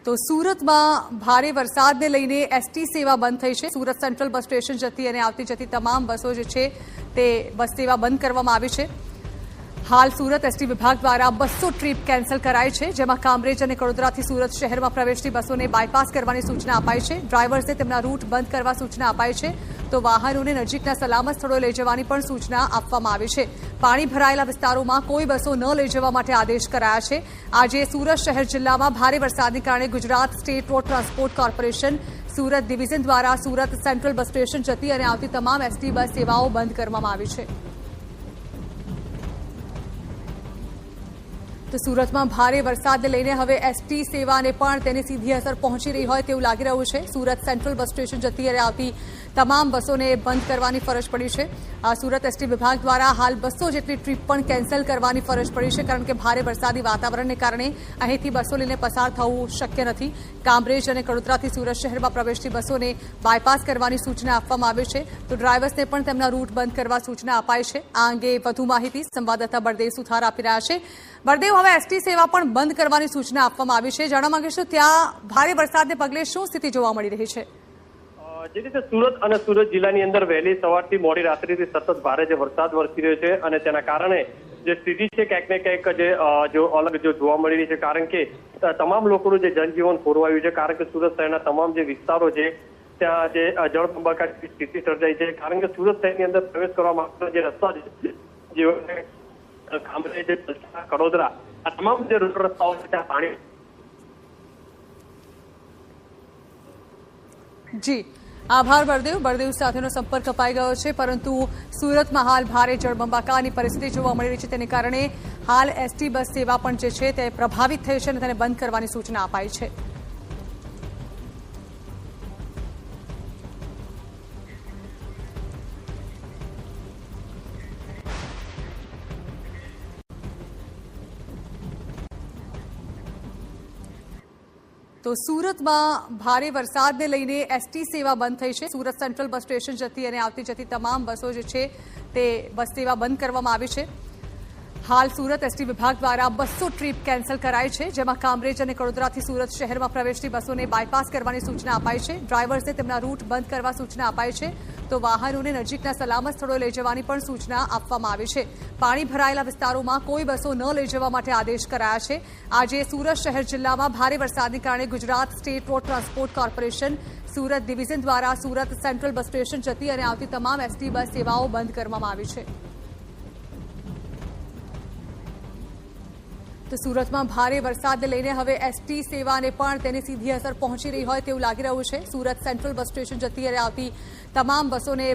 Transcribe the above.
તો સુરતમાં ભારે વરસાદને લઈને એસટી સેવા બંધ થઈ છે। સુરત સેન્ટ્રલ બસ સ્ટેશન જતી અને આવતી જતી તમામ બસો જે છે તે બસ સેવા બંધ કરવામાં આવી છે। હાલ સુરત એસટી વિભાગ દ્વારા 200 ટ્રીપ કેન્સલ કરાઈ છે, જેમાં કામરેજ અને કડોદરાથી સુરત શહેરમાં પ્રવેશતી બસોને બાયપાસ કરવાની સૂચના અપાઈ છે। ડ્રાઈવર્સને તેમના રૂટ બંધ કરવા સૂચના અપાઈ છે, તો વાહનોને નજીકના સલામત સ્થળોએ લઈ જવાની પણ સૂચના આપવામાં આવી છે। પાણી ભરાયેલા વિસ્તારોમાં કોઈ બસો ન લઈ જવા માટે આદેશ કરાયા છે। આજે સુરત શહેર જિલ્લામાં ભારે વરસાદને કારણે Gujarat state road transport corporation Surat division દ્વારા સુરત સેન્ટ્રલ બસ સ્ટેશન જતી અને આવતી તમામ એસટી બસ સેવાઓ બંધ કરવામાં આવી છે। તો સુરતમાં ભારે વરસાદને લઈને હવે એસટી સેવાને પણ તેની સીધી અસર પહોંચી રહી હોય તેવું લાગી રહ્યું છે। સુરત સેન્ટ્રલ બસ સ્ટેશન જતી અને આવતી તમામ બસોને બંધ કરવાની ફરજ પડી છે। સુરત એસટી વિભાગ દ્વારા હાલ 200 જેટલી ટ્રીપ પણ કેન્સલ કરવાની ફરજ પડી છે, કારણ કે ભારે વરસાદી વાતાવરણને કારણે અહીંથી બસો લઈને પસાર થવું શક્ય નથી। કામરેજ અને કડોદરાથી સુરત શહેરમાં પ્રવેશતી બસોને બાયપાસ કરવાની સૂચના આપવામાં આવી છે, તો ડ્રાઈવર્સને પણ તેમના રૂટ બંધ કરવા સૂચના અપાઈ છે। આ અંગે વધુ માહિતી સંવાદદાતા બળદેવ સુથાર આપી રહ્યા છે। બળદેવ, હવે એસટી સેવા પણ બંધ કરવાની સૂચના આપવામાં આવી છે। જાણવા માંગીશું ત્યાં ભારે વરસાદને પગલે શું સ્થિતિ જોવા મળી રહી છે? જે રીતે સુરત અને સુરત જિલ્લાની અંદર વહેલી સવારથી મોડી રાત્રિથી સતત ભારે જે વરસાદ વરસી રહ્યો છે અને તેના કારણે જે સ્થિતિ છે ક્યાંક ને ક્યાંક અલગ જોવા મળી રહી છે, કારણ કે તમામ લોકોનું જે જનજીવન ખોરવાયું છે, કારણ કે સુરત શહેરના તમામ જે વિસ્તારો છે ત્યાં જે જળબંબાકારની સ્થિતિ સર્જાઈ છે, કારણ કે સુરત શહેરની અંદર પ્રવેશ કરવા માટેનો જે રસ્તા છે, જે કામરેજ, કડોદરા, આ તમામ જે રોડ રસ્તાઓ છે ત્યાં પાણી જી આભાર બળદેવ સાથેનો સંપર્ક કપાઈ ગયો છે, પરંતુ સુરતમાં હાલ ભારે જળબંબાકારની પરિસ્થિતિ જોવા મળી રહી છે, તેને કારણે હાલ એસટી બસ સેવા પણ જે છે તે પ્રભાવિત થઈ છે અને તેને બંધ કરવાની સૂચના અપાઈ છે। તો સુરતમાં ભારે વરસાદને લઈને એસટી સેવા બંધ થઈ છે। સુરત સેન્ટ્રલ બસ સ્ટેશન જતી અને આવતી જતી તમામ બસો જે છે તે બસ સેવા બંધ કરવામાં આવી છે। હાલ સુરત એસટી વિભાગ દ્વારા 200 ટ્રીપ કેન્સલ કરાઈ છે, જેમાં કામરેજ અને કડોદરાથી સુરત શહેરમાં પ્રવેશતી બસોને બાયપાસ કરવાની સૂચના અપાઈ છે। ડ્રાઈવર્સને તેમના રૂટ બંધ કરવા સૂચના અપાઈ છે, તો વાહનોને નજીકના સલામત સ્થળોએ લઈ જવાની પણ સૂચના આપવામાં આવી છે। પાણી ભરાયેલા વિસ્તારોમાં કોઈ બસો ન લઈ જવા માટે આદેશ કરાયા છે। આજે સુરત શહેર જિલ્લામાં ભારે વરસાદને કારણે Gujarat state road transport corporation Surat division દ્વારા સુરત સેન્ટ્રલ બસ સ્ટેશન જતી અને આવતી તમામ એસટી બસ સેવાઓ બંધ કરવામાં આવી છે। તો સુરતમાં ભારે વરસાદને લઈને હવે એસટી સેવાને પણ તેની સીધી અસર પહોંચી રહી હોય તેવું લાગી રહ્યું છે। સુરત સેન્ટ્રલ બસ સ્ટેશન જતી અને આવતી તમામ બસોને